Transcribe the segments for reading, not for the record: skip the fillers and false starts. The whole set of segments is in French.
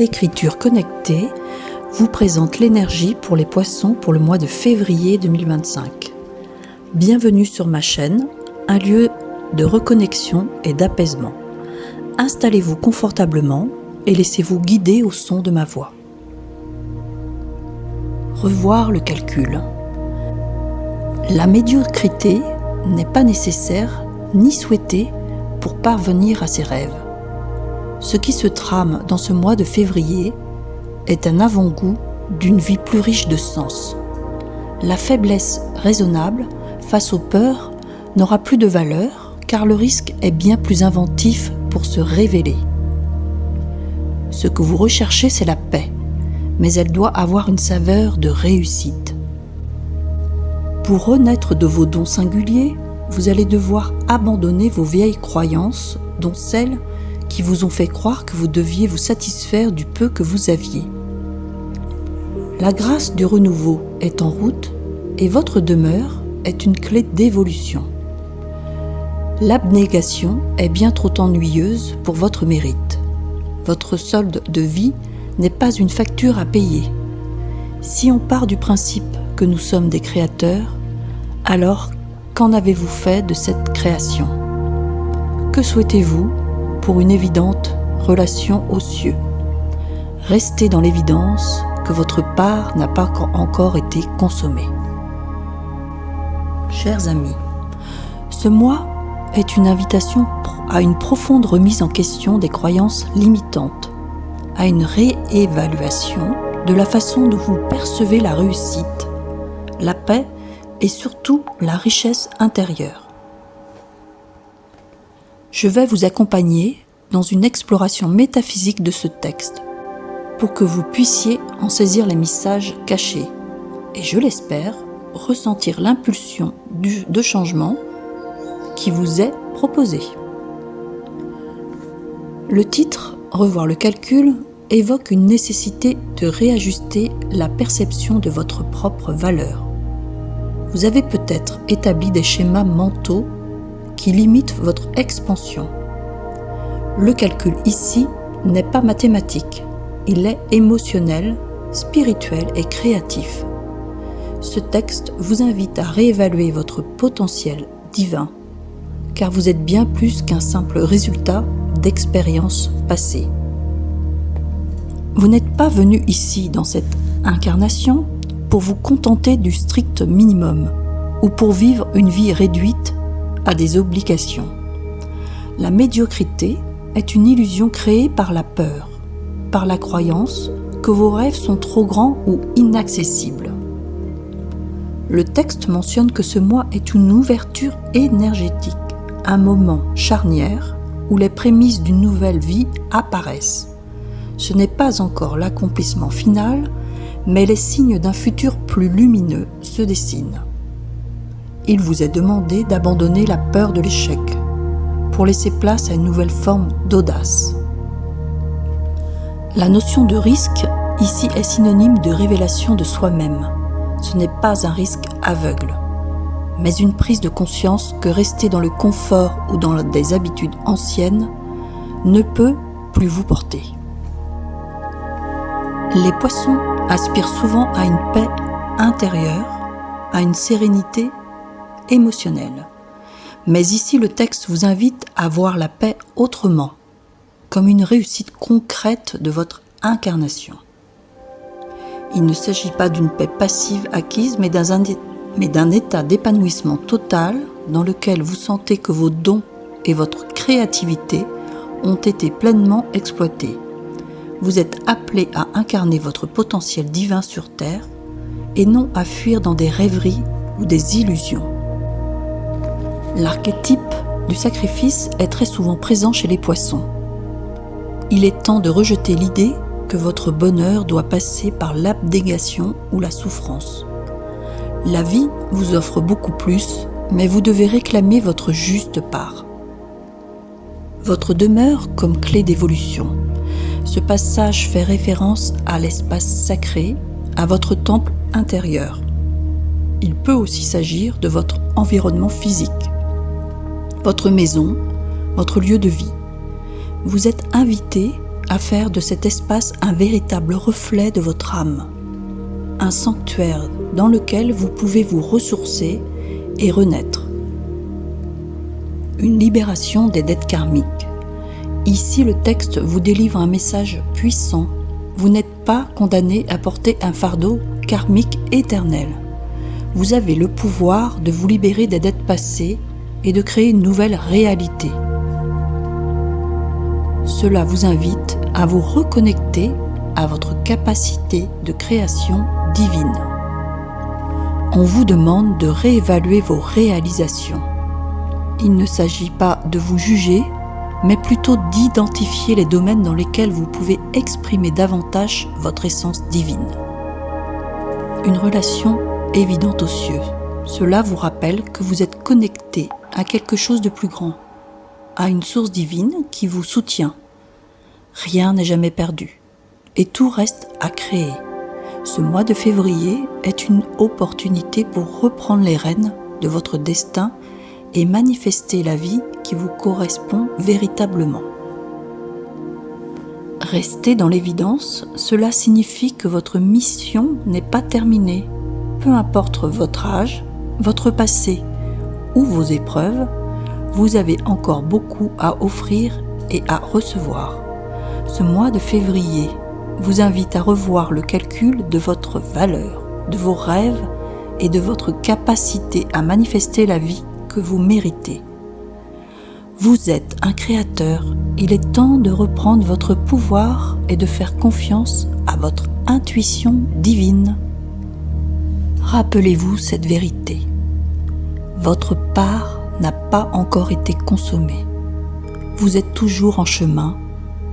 Écriture connectée vous présente l'énergie pour les poissons pour le mois de février 2025. Bienvenue sur ma chaîne, un lieu de reconnexion et d'apaisement. Installez-vous confortablement et laissez-vous guider au son de ma voix. Revoir le calcul. La médiocrité n'est pas nécessaire ni souhaitée pour parvenir à ses rêves. Ce qui se trame dans ce mois de février est un avant-goût d'une vie plus riche de sens. La faiblesse raisonnable face aux peurs n'aura plus de valeur car le risque est bien plus inventif pour se révéler. Ce que vous recherchez, c'est la paix, mais elle doit avoir une saveur de réussite. Pour renaître de vos dons singuliers, vous allez devoir abandonner vos vieilles croyances, dont celles qui vous ont fait croire que vous deviez vous satisfaire du peu que vous aviez. La grâce du renouveau est en route et votre demeure est une clé d'évolution. L'abnégation est bien trop ennuyeuse pour votre mérite. Votre solde de vie n'est pas une facture à payer. Si on part du principe que nous sommes des créateurs, alors qu'en avez-vous fait de cette création ? Que souhaitez-vous pour une évidente relation aux cieux ? Restez dans l'évidence que votre part n'a pas encore été consommée. Chers amis, ce mois est une invitation à une profonde remise en question des croyances limitantes, à une réévaluation de la façon dont vous percevez la réussite, la paix et surtout la richesse intérieure. Je vais vous accompagner dans une exploration métaphysique de ce texte pour que vous puissiez en saisir les messages cachés et, je l'espère, ressentir l'impulsion de changement qui vous est proposée. Le titre « Revoir le calcul » évoque une nécessité de réajuster la perception de votre propre valeur. Vous avez peut-être établi des schémas mentaux qui limitent votre expansion. Le calcul ici n'est pas mathématique, il est émotionnel, spirituel et créatif. Ce texte vous invite à réévaluer votre potentiel divin, car vous êtes bien plus qu'un simple résultat d'expériences passées. Vous n'êtes pas venu ici dans cette incarnation pour vous contenter du strict minimum ou pour vivre une vie réduite à des obligations. La médiocrité est une illusion créée par la peur, par la croyance que vos rêves sont trop grands ou inaccessibles. Le texte mentionne que ce mois est une ouverture énergétique, un moment charnière où les prémices d'une nouvelle vie apparaissent. Ce n'est pas encore l'accomplissement final, mais les signes d'un futur plus lumineux se dessinent. Il vous est demandé d'abandonner la peur de l'échec pour laisser place à une nouvelle forme d'audace. La notion de risque ici est synonyme de révélation de soi-même. Ce n'est pas un risque aveugle, mais une prise de conscience que rester dans le confort ou dans des habitudes anciennes ne peut plus vous porter. Les poissons aspirent souvent à une paix intérieure, à une sérénité émotionnelle. Mais ici, le texte vous invite à voir la paix autrement, comme une réussite concrète de votre incarnation. Il ne s'agit pas d'une paix passive acquise, mais d'un état d'épanouissement total dans lequel vous sentez que vos dons et votre créativité ont été pleinement exploités. Vous êtes appelé à incarner votre potentiel divin sur Terre et non à fuir dans des rêveries ou des illusions. L'archétype du sacrifice est très souvent présent chez les poissons. Il est temps de rejeter l'idée que votre bonheur doit passer par l'abnégation ou la souffrance. La vie vous offre beaucoup plus, mais vous devez réclamer votre juste part. Votre demeure comme clé d'évolution. Ce passage fait référence à l'espace sacré, à votre temple intérieur. Il peut aussi s'agir de votre environnement physique, votre maison, votre lieu de vie. Vous êtes invité à faire de cet espace un véritable reflet de votre âme, un sanctuaire dans lequel vous pouvez vous ressourcer et renaître. Une libération des dettes karmiques. Ici, le texte vous délivre un message puissant. Vous n'êtes pas condamné à porter un fardeau karmique éternel. Vous avez le pouvoir de vous libérer des dettes passées et de créer une nouvelle réalité. Cela vous invite à vous reconnecter à votre capacité de création divine. On vous demande de réévaluer vos réalisations. Il ne s'agit pas de vous juger, mais plutôt d'identifier les domaines dans lesquels vous pouvez exprimer davantage votre essence divine. Une relation évidente aux cieux. Cela vous rappelle que vous êtes connecté à quelque chose de plus grand, à une source divine qui vous soutient. Rien n'est jamais perdu et tout reste à créer. Ce mois de février est une opportunité pour reprendre les rênes de votre destin et manifester la vie qui vous correspond véritablement. Rester dans l'évidence, cela signifie que votre mission n'est pas terminée. Peu importe votre âge, votre passé ou vos épreuves, vous avez encore beaucoup à offrir et à recevoir. Ce mois de février vous invite à revoir le calcul de votre valeur, de vos rêves et de votre capacité à manifester la vie que vous méritez. Vous êtes un créateur, il est temps de reprendre votre pouvoir et de faire confiance à votre intuition divine. Rappelez-vous cette vérité. Votre part n'a pas encore été consommée. Vous êtes toujours en chemin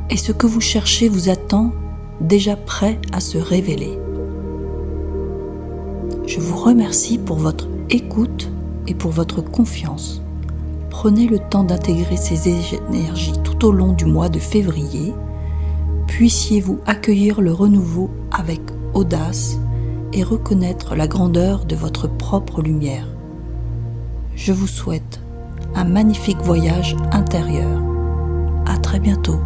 et ce que vous cherchez vous attend déjà prêt à se révéler. Je vous remercie pour votre écoute et pour votre confiance. Prenez le temps d'intégrer ces énergies tout au long du mois de février. Puissiez-vous accueillir le renouveau avec audace et reconnaître la grandeur de votre propre lumière. Je vous souhaite un magnifique voyage intérieur. À très bientôt.